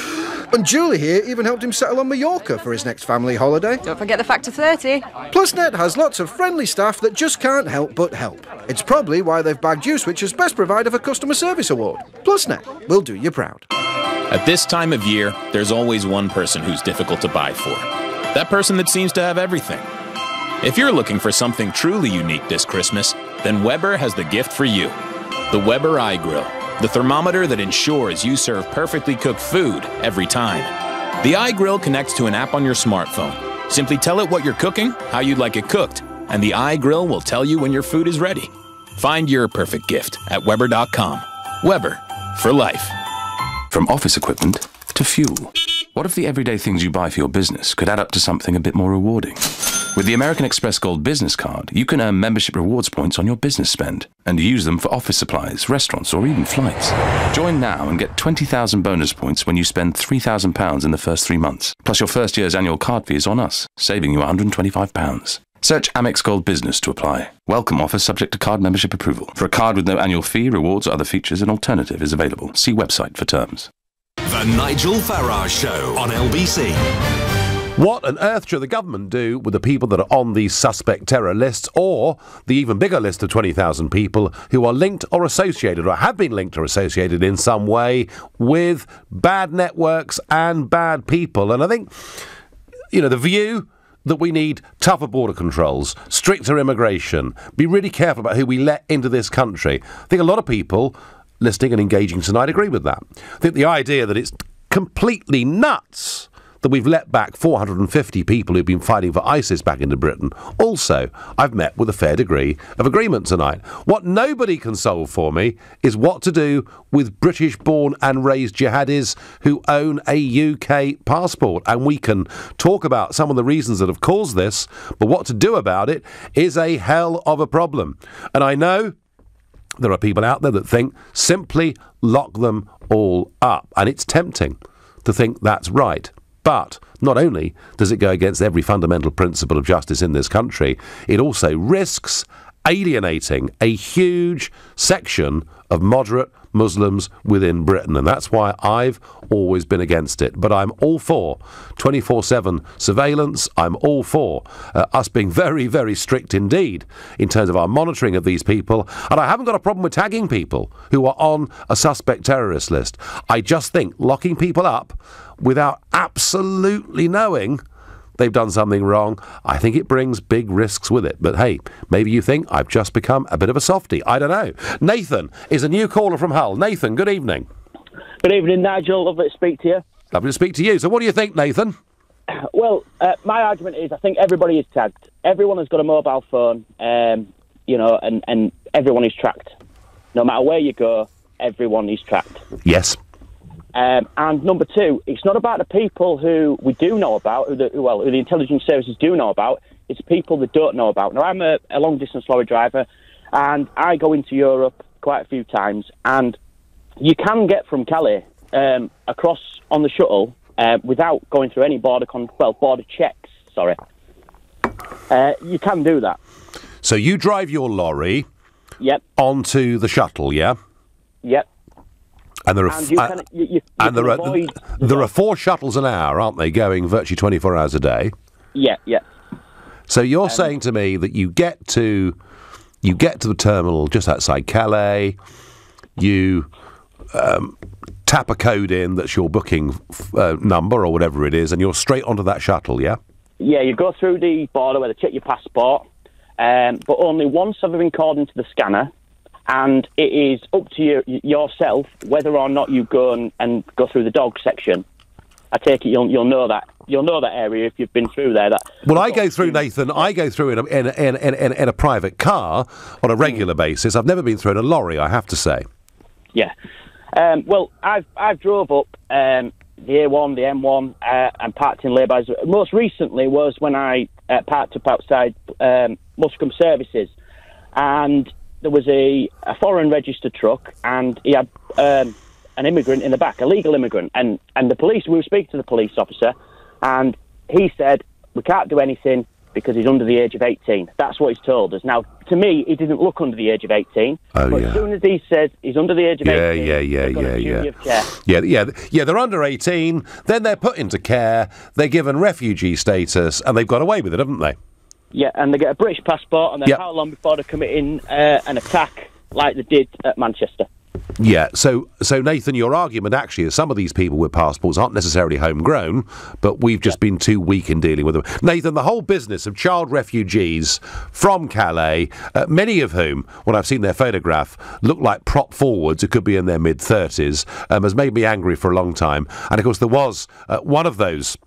And Julie here even helped him settle on Mallorca for his next family holiday. Don't forget the factor 30. PlusNet has lots of friendly staff that just can't help but help. It's probably why they've bagged U-Switch as Best Provider for Customer Service Award. PlusNet will do you proud. At this time of year, there's always one person who's difficult to buy for. That person that seems to have everything. If you're looking for something truly unique this Christmas, then Weber has the gift for you. The Weber iGrill, the thermometer that ensures you serve perfectly cooked food every time. The iGrill connects to an app on your smartphone. Simply tell it what you're cooking, how you'd like it cooked, and the iGrill will tell you when your food is ready. Find your perfect gift at Weber.com. Weber, for life. From office equipment to fuel. What if the everyday things you buy for your business could add up to something a bit more rewarding? With the American Express Gold Business Card, you can earn membership rewards points on your business spend and use them for office supplies, restaurants, or even flights. Join now and get 20,000 bonus points when you spend £3,000 in the first 3 months. Plus your first year's annual card fee is on us, saving you £125. Search Amex Gold Business to apply. Welcome offer subject to card membership approval. For a card with no annual fee, rewards, or other features, an alternative is available. See website for terms. The Nigel Farage Show on LBC. What on earth should the government do with the people that are on these suspect terror lists, or the even bigger list of 20,000 people who are linked or associated, or have been linked or associated in some way with bad networks and bad people? And I think, the view that we need tougher border controls, stricter immigration, be really careful about who we let into this country. I think a lot of people listening and engaging tonight agree with that. I think the idea that it's completely nuts that we've let back 450 people who've been fighting for ISIS back into Britain. Also, I've met with a fair degree of agreement tonight. What nobody can solve for me is what to do with British-born and raised jihadis who own a UK passport. And we can talk about some of the reasons that have caused this, but what to do about it is a hell of a problem. And I know there are people out there that think simply lock them all up. And it's tempting to think that's right. But not only does it go against every fundamental principle of justice in this country, it also risks alienating a huge section of moderate Muslims within Britain. And that's why I've always been against it. But I'm all for 24/7 surveillance. I'm all for us being very, very strict indeed in terms of our monitoring of these people. And I haven't got a problem with tagging people who are on a suspect terrorist list. I just think locking people up without absolutely knowing they've done something wrong, I think it brings big risks with it. But hey, maybe you think I've just become a bit of a softie. I don't know. Nathan is a new caller from Hull. Nathan, good evening. Good evening, Nigel. Lovely to speak to you. Lovely to speak to you. So what do you think, Nathan? Well, my argument is I think everybody is tagged. Everyone has got a mobile phone, and everyone is tracked. No matter where you go, everyone is tracked. Yes. And number two, it's not about the people who we do know about, who the intelligence services do know about. It's people that don't know about. Now, I'm a long-distance lorry driver, and I go into Europe quite a few times, and you can get from Calais across on the shuttle without going through any border checks. Sorry, you can do that. So you drive your lorry, yep, onto the shuttle, yeah, yep. And there are 4 shuttles an hour, aren't they, going virtually 24 hours a day? Yeah, yeah. So you're saying to me that you get to you get to the terminal just outside Calais, you tap a code in that's your booking number or whatever it is, and you're straight onto that shuttle, yeah? Yeah, you go through the border where they check your passport, but only once have I been called into the scanner, and it is up to yourself whether or not you go and go through the dog section. I take it you'll know that. You'll know that area if you've been through there. Well, I go through, Nathan. I go through in a private car on a regular basis. I've never been through in a lorry, I have to say. Yeah. Well, I've drove up the A1, the M1, and parked in laybys. Most recently was when I parked up outside Muscombe Services, and there was a foreign registered truck, and he had an immigrant in the back, a legal immigrant, and the police. We were speaking to the police officer, and he said we can't do anything because he's under the age of 18. That's what he's told us. Now, to me, he didn't look under the age of 18. Oh, but yeah. as soon as he says he's under the age of 18, Yeah, they're under 18, then they're put into care, they're given refugee status, and they've got away with it, haven't they? Yeah, and they get a British passport, and then how long before they're committing an attack like they did at Manchester? Yeah, so Nathan, your argument actually is some of these people with passports aren't necessarily homegrown, but we've just been too weak in dealing with them. Nathan, the whole business of child refugees from Calais, many of whom, when I've seen their photograph, look like prop forwards who could be in their mid-30s, has made me angry for a long time. And of course there was one of those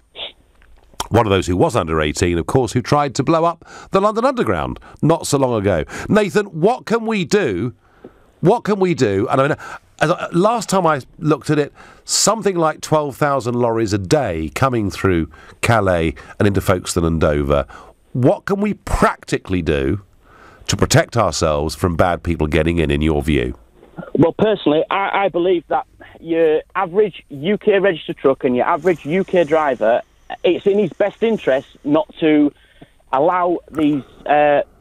who was under 18, of course, who tried to blow up the London Underground not so long ago. Nathan, what can we do? What can we do? And I mean, last time I looked at it, something like 12,000 lorries a day coming through Calais and into Folkestone and Dover. What can we practically do to protect ourselves from bad people getting in your view? Well, personally, I believe that your average UK registered truck and your average UK driver, it's in his best interest not to allow these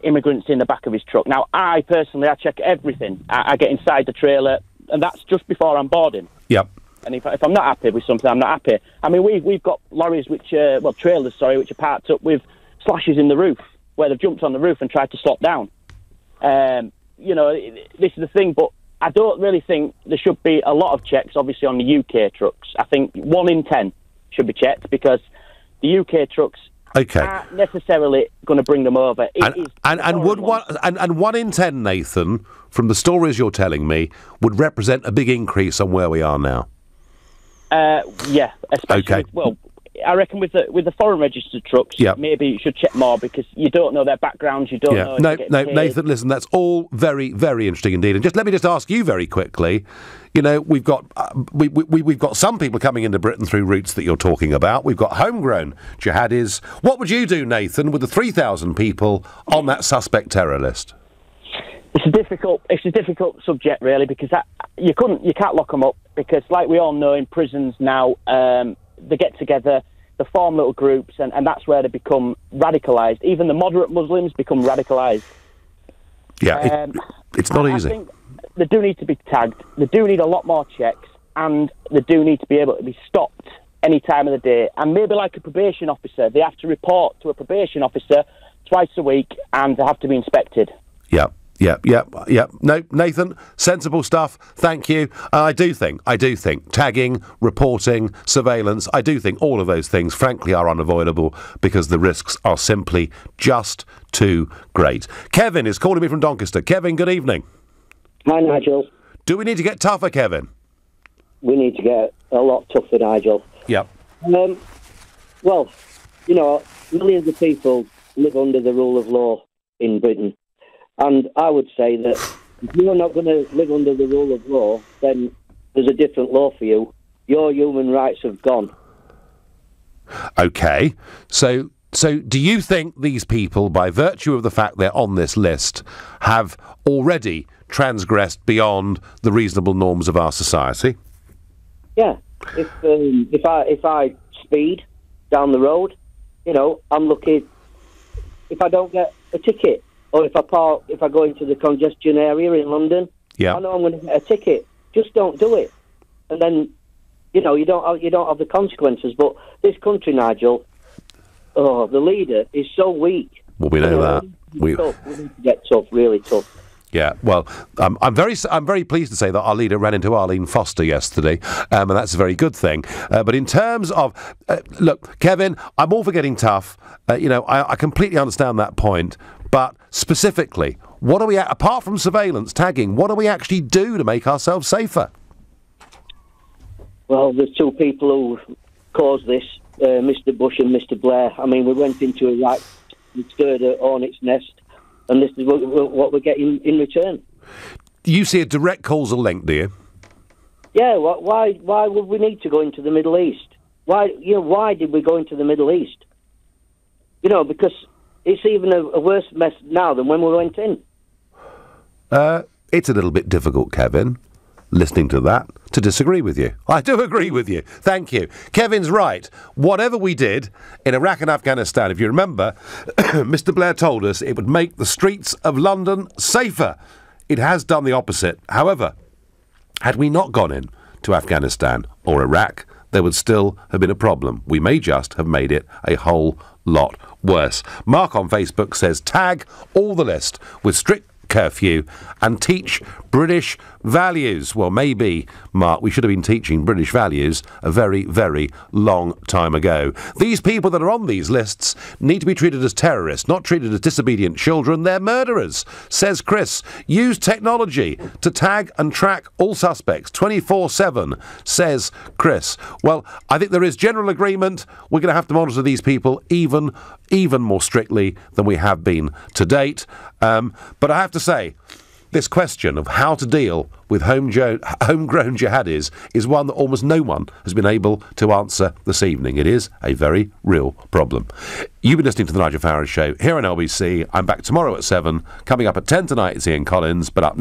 immigrants in the back of his truck. Now, I check everything. I get inside the trailer, and that's just before I'm boarding. Yep. And if I'm not happy with something, I'm not happy. I mean, we've got lorries trailers, which are parked up with slashes in the roof, where they've jumped on the roof and tried to slot down. You know, this is the thing, but I don't really think there should be a lot of checks, obviously, on the UK trucks. I think 1 in 10 should be checked, because the UK trucks aren't necessarily going to bring them over. And 1 in 10, Nathan, from the stories you're telling me, would represent a big increase on where we are now. Yeah, especially. Well, I reckon with the foreign registered trucks, maybe you should check more, because you don't know their backgrounds. You don't know. No, Nathan, listen, that's all very, very interesting indeed. And let me ask you very quickly. You know, we've got some people coming into Britain through routes that you're talking about. We've got homegrown jihadis. What would you do, Nathan, with the 3,000 people on that suspect terror list? It's a difficult subject, really, because you can't lock them up, because, like we all know, in prisons now, they get together, they form little groups, and that's where they become radicalised. Even the moderate Muslims become radicalised. Yeah, it's not easy. I think they do need to be tagged. They do need a lot more checks, and they do need to be able to be stopped any time of the day. And maybe like a probation officer, they have to report to a probation officer twice a week, and they have to be inspected. Yeah. No, Nathan, sensible stuff. Thank you. I do think tagging, reporting, surveillance, I do think all of those things, frankly, are unavoidable, because the risks are simply just too great. Kevin is calling me from Doncaster. Kevin, good evening. Hi, Nigel. Do we need to get tougher, Kevin? We need to get a lot tougher, Nigel. Yep. Well, you know, millions of people live under the rule of law in Britain. And I would say that if you're not going to live under the rule of law, then there's a different law for you. Your human rights have gone. OK. So do you think these people, by virtue of the fact they're on this list, have already transgressed beyond the reasonable norms of our society? Yeah. If I speed down the road, you know, I'm lucky if I don't get a ticket. Or if I go into the congestion area in London, I know I'm going to get a ticket. Just don't do it, and then, you know, you don't have the consequences. But this country, Nigel, the leader is so weak. Well, we know that. We need to get tough, really tough. Yeah, well, I'm very pleased to say that our leader ran into Arlene Foster yesterday, and that's a very good thing. But in terms of, look, Kevin, I'm all for getting tough. I completely understand that point. But specifically, what do we, apart from surveillance, tagging, what do we actually do to make ourselves safer? Well, there's two people who caused this, Mr. Bush and Mr. Blair. I mean, we went into Iraq and stirred a hornet's nest, and this is what we're getting in return. You see a direct causal link, do you? Yeah. Why would we need to go into the Middle East? Why did we go into the Middle East? Because it's even a worse mess now than when we went in. It's a little bit difficult, Kevin, listening to that, to disagree with you. I do agree with you. Thank you. Kevin's right. Whatever we did in Iraq and Afghanistan, if you remember, Mr. Blair told us it would make the streets of London safer. It has done the opposite. However, had we not gone in to Afghanistan or Iraq, there would still have been a problem. We may just have made it a whole lot worse. Mark on Facebook says, tag all the list with strict curfew and teach British values. Well, maybe, Mark, we should have been teaching British values a very, very long time ago. These people that are on these lists need to be treated as terrorists, not treated as disobedient children. They're murderers, says Chris. Use technology to tag and track all suspects 24/7, says Chris. Well, I think there is general agreement. We're going to have to monitor these people even more strictly than we have been to date. But I have to say, this question of how to deal with homegrown jihadis is one that almost no one has been able to answer this evening. It is a very real problem. You've been listening to The Nigel Farage Show here on LBC. I'm back tomorrow at 7. Coming up at 10 tonight is Ian Collins, but up